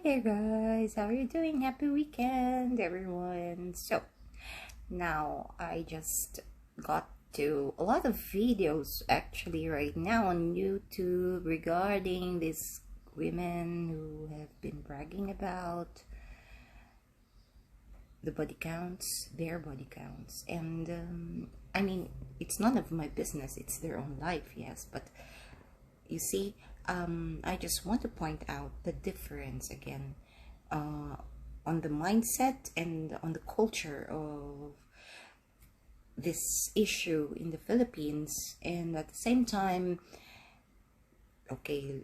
there guys, how are you doing? Happy weekend everyone. So now I just got to a lot of videos actually right now on YouTube regarding these women who have been bragging about the body counts, their body counts, and I mean, it's none of my business, it's their own life, yes, but you see, I just want to point out the difference again on the mindset and on the culture of this issue in the Philippines. And at the same time, okay,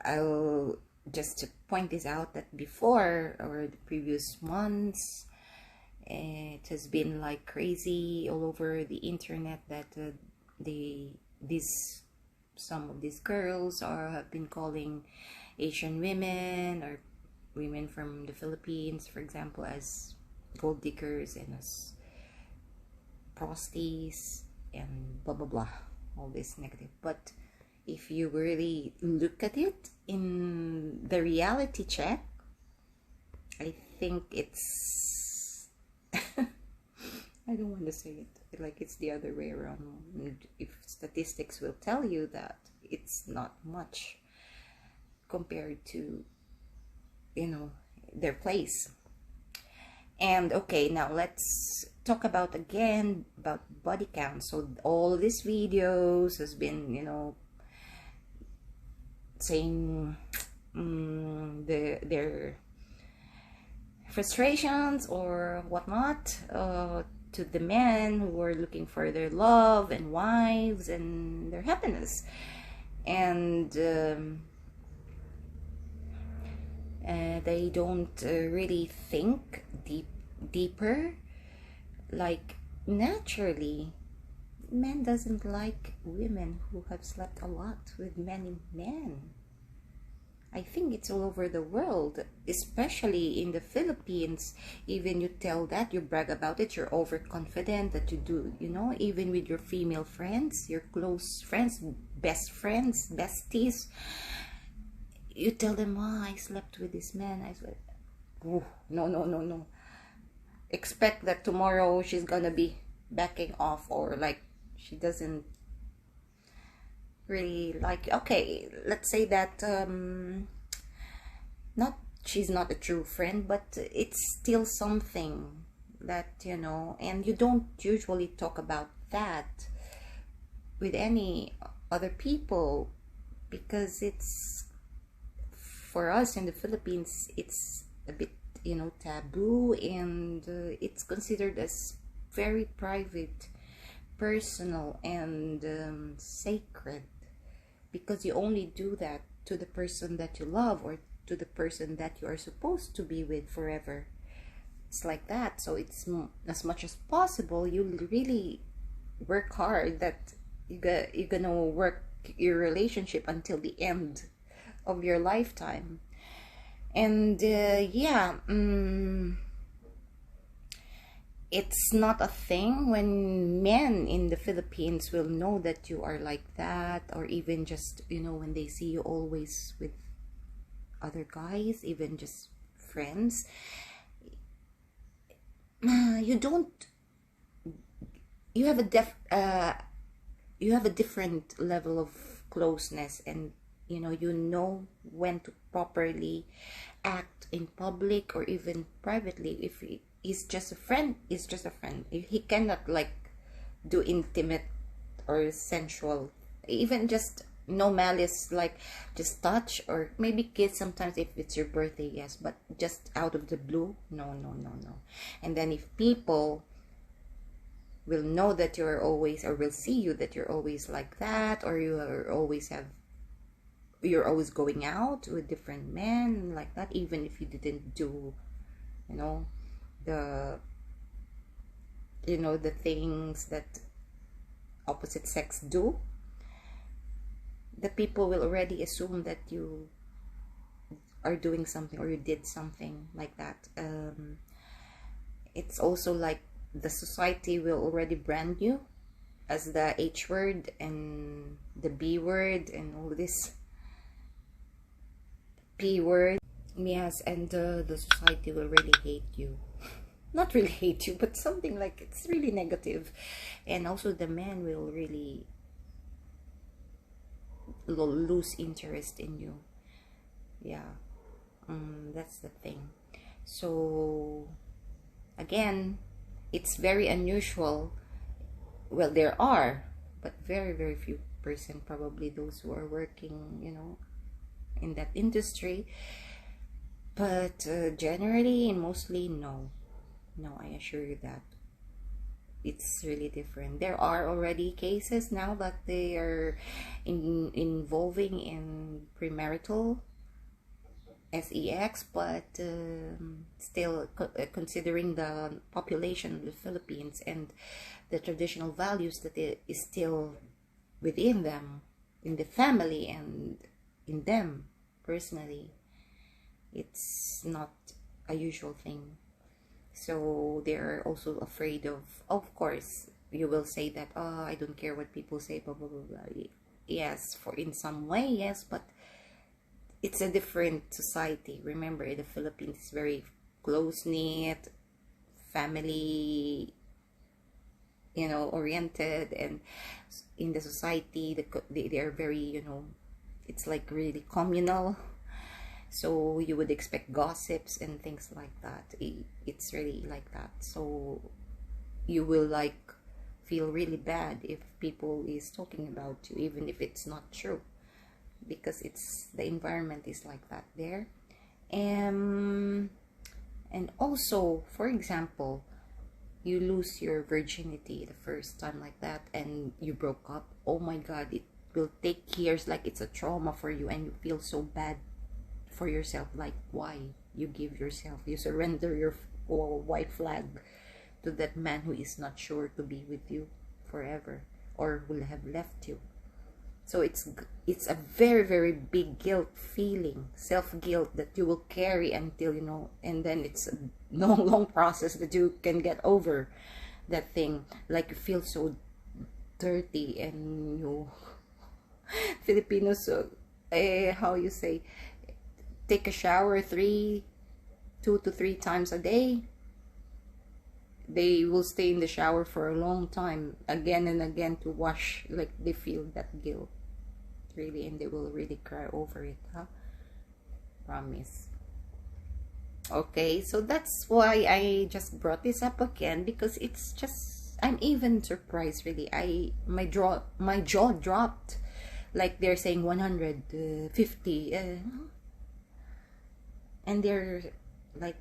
I'll just point this out that before or the previous months, it has been like crazy all over the internet that some of these girls have been calling Asian women or women from the Philippines, for example, as gold diggers and as prosties and blah blah blah, all this negative. But if you really look at it in the reality check, I think it's I don't want to say it like it's the other way around. If statistics will tell you that it's not much compared to, you know, their place. And okay, now let's talk about again about body count. So all these videos has been, you know, saying their frustrations or whatnot to the men who are looking for their love and wives and their happiness, and they don't really think deeper. Like, naturally, men doesn't like women who have slept a lot with many men. I think it's all over the world, especially in the Philippines. Even you tell that, you brag about it, you're overconfident that you do, you know, even with your female friends, your close friends, best friends, besties, you tell them, oh, I slept with this man. I slept. Oh, no. Expect that tomorrow she's gonna be backing off, or like she doesn't really like, okay, let's say that she's not a true friend, but it's still something that, you know, and you don't usually talk about that with any other people, because it's, for us in the Philippines, it's a bit, you know, taboo, and it's considered as very private, personal, and sacred, because you only do that to the person that you love or to the person that you are supposed to be with forever. It's like that. So it's as much as possible, you really work hard that you're gonna work your relationship until the end of your lifetime. And it's not a thing when men in the Philippines will know that you are like that, or even just, you know, when they see you always with other guys, even just friends, you have a different level of closeness, and you know when to properly act in public or even privately. If he's just a friend, he's just a friend. He cannot like do intimate or sensual, even just no malice, like just touch or maybe kiss sometimes if it's your birthday, yes, but just out of the blue, no. And then if people will know that you're always, or will see you that you're always like that, or you're always going out with different men like that, even if you didn't do, you know, the things that opposite sex do, the people will already assume that you are doing something or you did something like that. It's also like the society will already brand you as the H word and the B word and all this P word. Yes, and the society will really hate you. Not really hate you, but something like it's really negative. And also the man will really lose interest in you. Yeah, that's the thing. So again, it's very unusual. Well, there are, but very, very few percent probably those who are working, you know, in that industry. But generally and mostly, no. No, I assure you that it's really different. There are already cases now that they are involving in premarital sex, but still considering the population of the Philippines and the traditional values that is still within them, in the family and in them personally, it's not a usual thing. So they're also afraid of course, you will say that, oh, I don't care what people say, blah, blah, blah, blah. Yes, for in some way, yes, but it's a different society. Remember, the Philippines is very close-knit, family, you know, oriented, and in the society, they are very, you know, it's like really communal. So you would expect gossips and things like that. It's really like that. So you will like feel really bad if people is talking about you, even if it's not true, because it's the environment is like that there. And also, for example, you lose your virginity the first time like that and you broke up. Oh my god, it will take years, like it's a trauma for you, and you feel so bad for yourself, like why you surrender your white flag to that man who is not sure to be with you forever or will have left you. So it's a very, very big guilt feeling, self-guilt that you will carry until, you know, and then it's a long process that you can get over that thing. Like you feel so dirty, and you Filipinos, how you say, take a shower 2 to 3 times a day. They will stay in the shower for a long time, again and again, to wash. Like they feel that guilt really, and they will really cry over it, huh? Promise. Okay, so that's why I just brought this up again, because it's just, I'm even surprised really. My jaw dropped, like they're saying 150, and they're like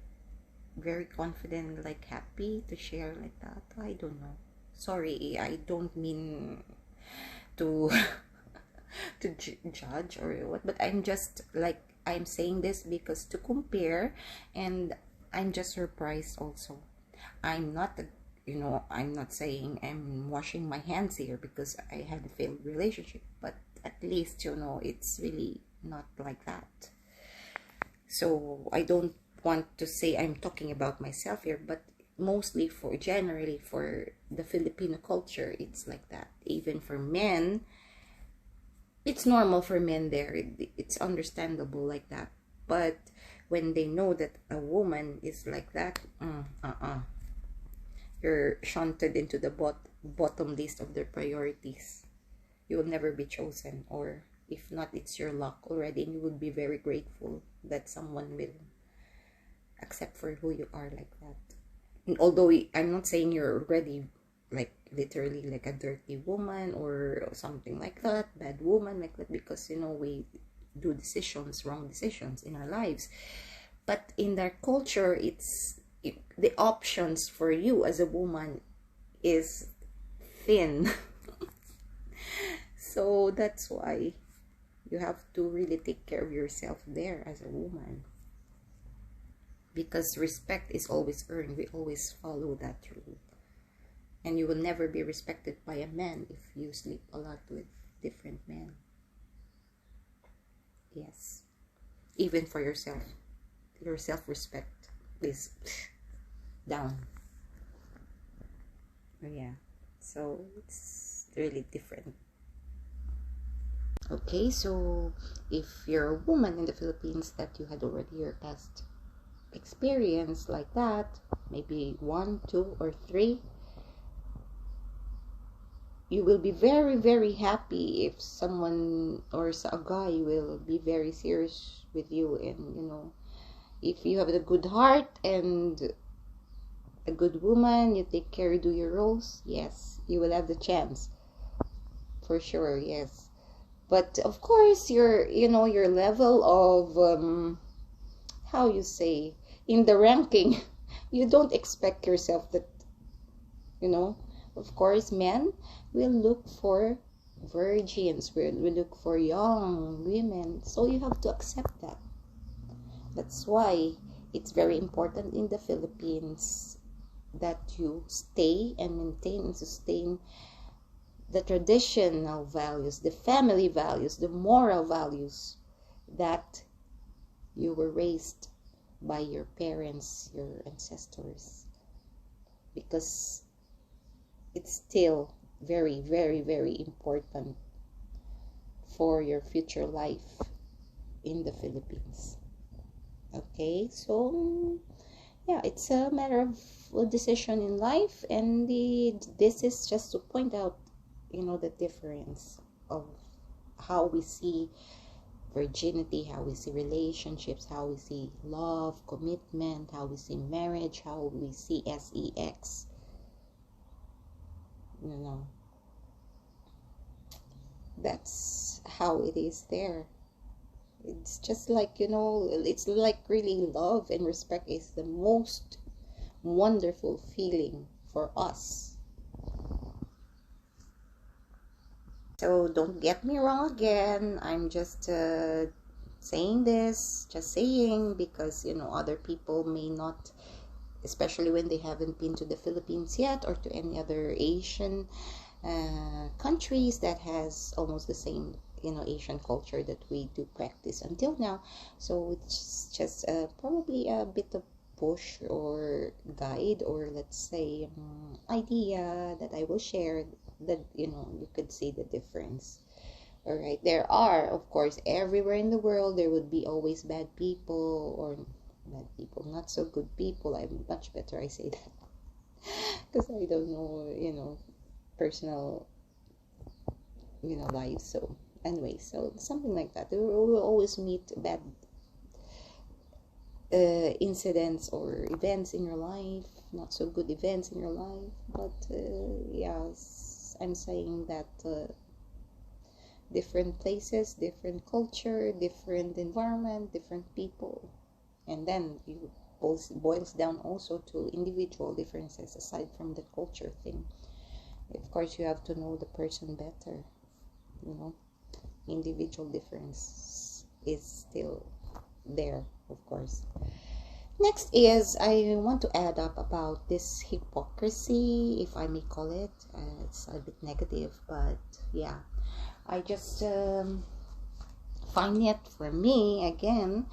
very confident, like happy to share like that. I don't know, sorry, I don't mean to to judge or what, but I'm just like, I'm saying this because to compare, and I'm just surprised also. I'm not, you know, I'm not saying I'm washing my hands here because I had a failed relationship, but at least, you know, it's really not like that. So I don't want to say I'm talking about myself here, but mostly generally for the Filipino culture, it's like that. Even for men, it's normal for men there. It's understandable like that. But when they know that a woman is like that, you're shunted into the bottom list of their priorities. You will never be chosen, or if not, it's your luck already, and you would be very grateful that someone will accept for who you are like that. And although I'm not saying you're already like literally like a dirty woman or something like that, bad woman like that, because, you know, we do wrong decisions in our lives. But in their culture, the options for you as a woman is thin. So that's why you have to really take care of yourself there as a woman, because respect is always earned. We always follow that rule. And you will never be respected by a man if you sleep a lot with different men. Yes. Even for yourself. Your self-respect is down. Yeah. So it's really different. Okay, so if you're a woman in the Philippines that you had already your past experience like that, maybe 1, 2, or 3, you will be very, very happy if someone or a guy will be very serious with you. And if you have a good heart and a good woman, you take care, you do your roles, yes, you will have the chance for sure. Yes, but of course your level of how you say, in the ranking, you don't expect yourself that, of course men will look for virgins, will look for young women, so you have to accept that. That's why it's very important in the Philippines that you stay and maintain and sustain the traditional values, the family values, the moral values that you were raised by your parents, your ancestors, because it's still very, very, very important for your future life in the Philippines. Okay, so yeah, it's a matter of a decision in life, and this is just to point out, the difference of how we see virginity, how we see relationships, how we see love, commitment, how we see marriage, how we see sex. That's how it is there. It's just like, it's like really love and respect is the most wonderful feeling for us. So don't get me wrong again. I'm just saying this, just saying, because, other people may not, especially when they haven't been to the Philippines yet, or to any other Asian countries that has almost the same Asian culture that we do practice until now. So it's just probably a bit of push or guide, or let's say idea that I will share, that you could see the difference. All right, there are, of course, everywhere in the world there would be always bad people, or bad people, not so good people. I'm much better I say that because I don't know personal lives. So anyway, so something like that. We will always meet bad incidents or events in your life, not so good events in your life. But yes, I'm saying that different places, different culture, different environment, different people, and then you boils down also to individual differences aside from the culture thing. Of course, you have to know the person better. Individual difference is still there, of course. Next is, I want to add up about this hypocrisy, if I may call it. It's a bit negative, but yeah, I just find it, for me again,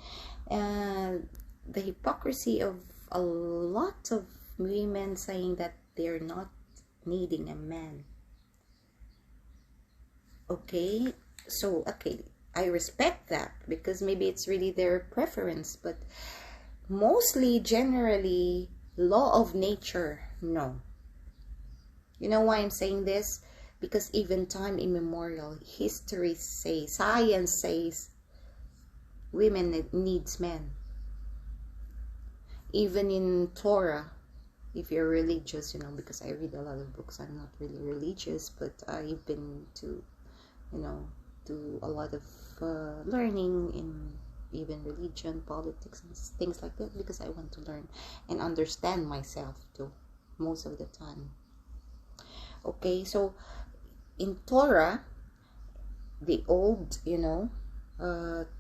the hypocrisy of a lot of women saying that they're not needing a man. Okay, so okay, I respect that, because maybe it's really their preference, but mostly, generally, law of nature, no. You know why I'm saying this? Because even time immemorial, history says, science says, women needs men. Even in Torah, if you're religious, because I read a lot of books. I'm not really religious, but I've been to, to a lot of learning in even religion, politics, and things like that, because I want to learn and understand myself too, most of the time. Okay, so in Torah, the old,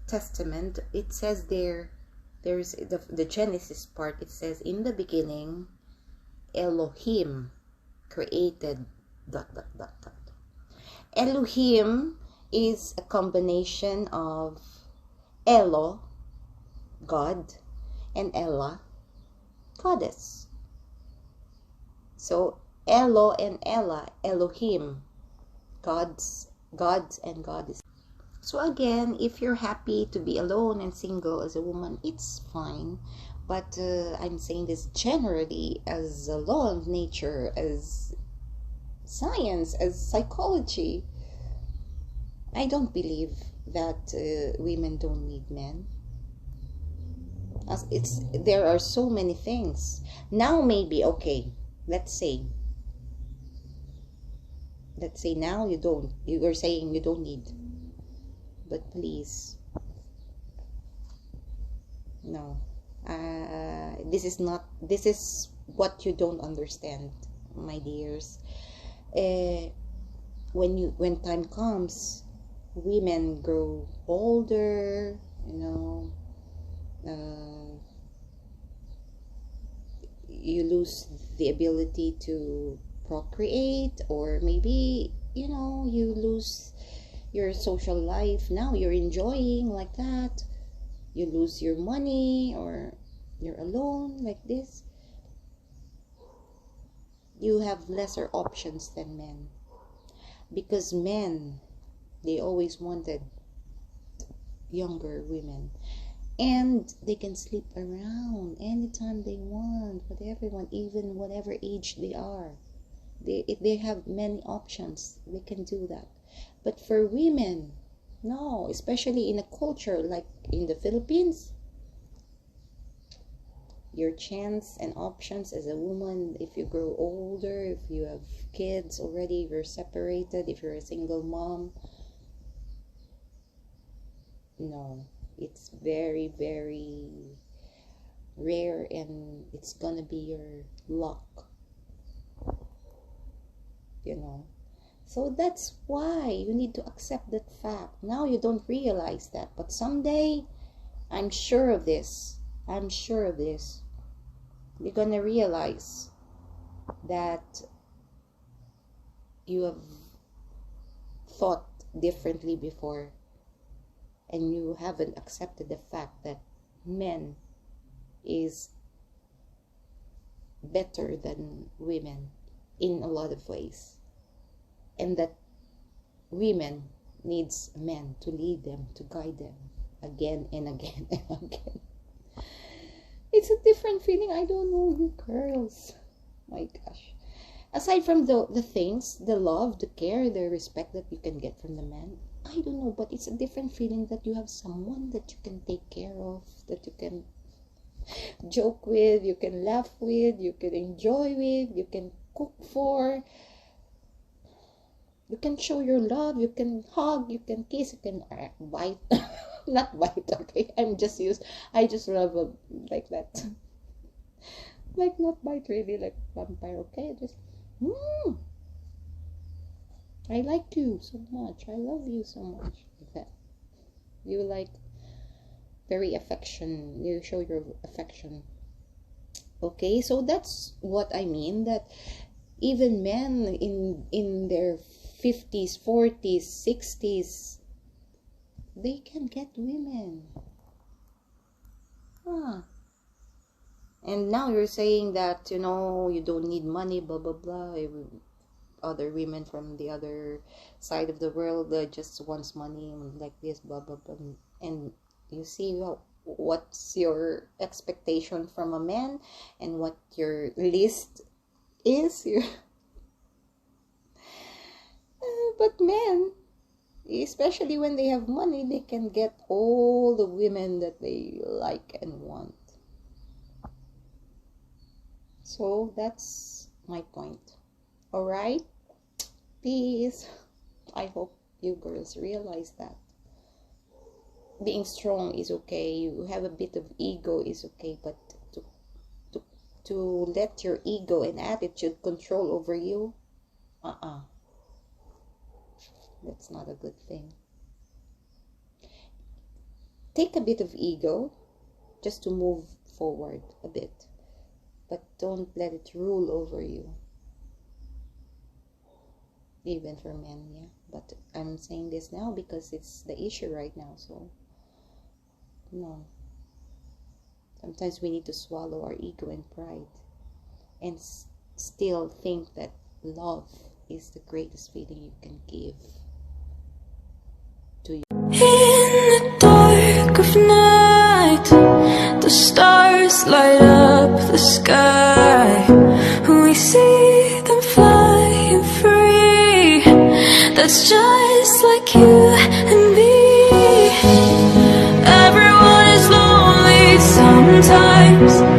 Testament, it says there's the Genesis part, it says, in the beginning, Elohim created ... Elohim is a combination of Elo, God, and Ella, goddess. So Elo and Ella, Elohim, gods and goddess. So again, if you're happy to be alone and single as a woman, it's fine. But I'm saying this generally as a law of nature, as science, as psychology. I don't believe that women don't need men. As there are so many things. Now maybe, okay, let's say now you are saying you don't need. But please, no. This is what you don't understand, my dears. When time comes, women grow older, you lose the ability to procreate, or maybe you lose your social life. Now you're enjoying like that, you lose your money, or you're alone like this. You have lesser options than men, because men, they always wanted younger women, and they can sleep around anytime they want with everyone, even whatever age they are. If they have many options, they can do that. But for women, no, especially in a culture like in the Philippines, your chance and options as a woman, if you grow older, if you have kids already, if you're separated, if you're a single mom, no, it's very, very rare, and it's gonna be your luck, So that's why you need to accept that fact. Now you don't realize that, but someday, I'm sure of this, you're gonna realize that you have thought differently before, and you haven't accepted the fact that men is better than women in a lot of ways, and that women needs men to lead them, to guide them again and again and again. It's a different feeling. I don't know, you girls, my gosh. Aside from the things, the love, the care, the respect that you can get from the man, I don't know, but it's a different feeling that you have someone that you can take care of, that you can joke with, you can laugh with, you can enjoy with, you can cook for, you can show your love, you can hug, you can kiss, you can bite. Not bite, okay? I just love like that. Like, not bite really, like vampire, okay? Just, I like you so much, I love you so much, like that. You like very affection, you show your affection. Okay, so that's what I mean, that even men in their 50s, 40s, 60s, they can get women. And now you're saying that, you don't need money, blah, blah, blah. Other women from the other side of the world just wants money, like this, blah, blah, blah. And you see what's your expectation from a man, and what your list is. But men, especially when they have money, they can get all the women that they like and want. So that's my point. All right, peace. I hope you girls realize that being strong is okay. You have a bit of ego is okay, but to let your ego and attitude control over you, that's not a good thing. Take a bit of ego just to move forward a bit, but don't let it rule over you. Even for men, yeah. But I'm saying this now because it's the issue right now, so no. Sometimes we need to swallow our ego and pride, and still think that love is the greatest feeling you can give to you. night, the stars light up the sky. We see them flying free. That's just like you and me. Everyone is lonely sometimes.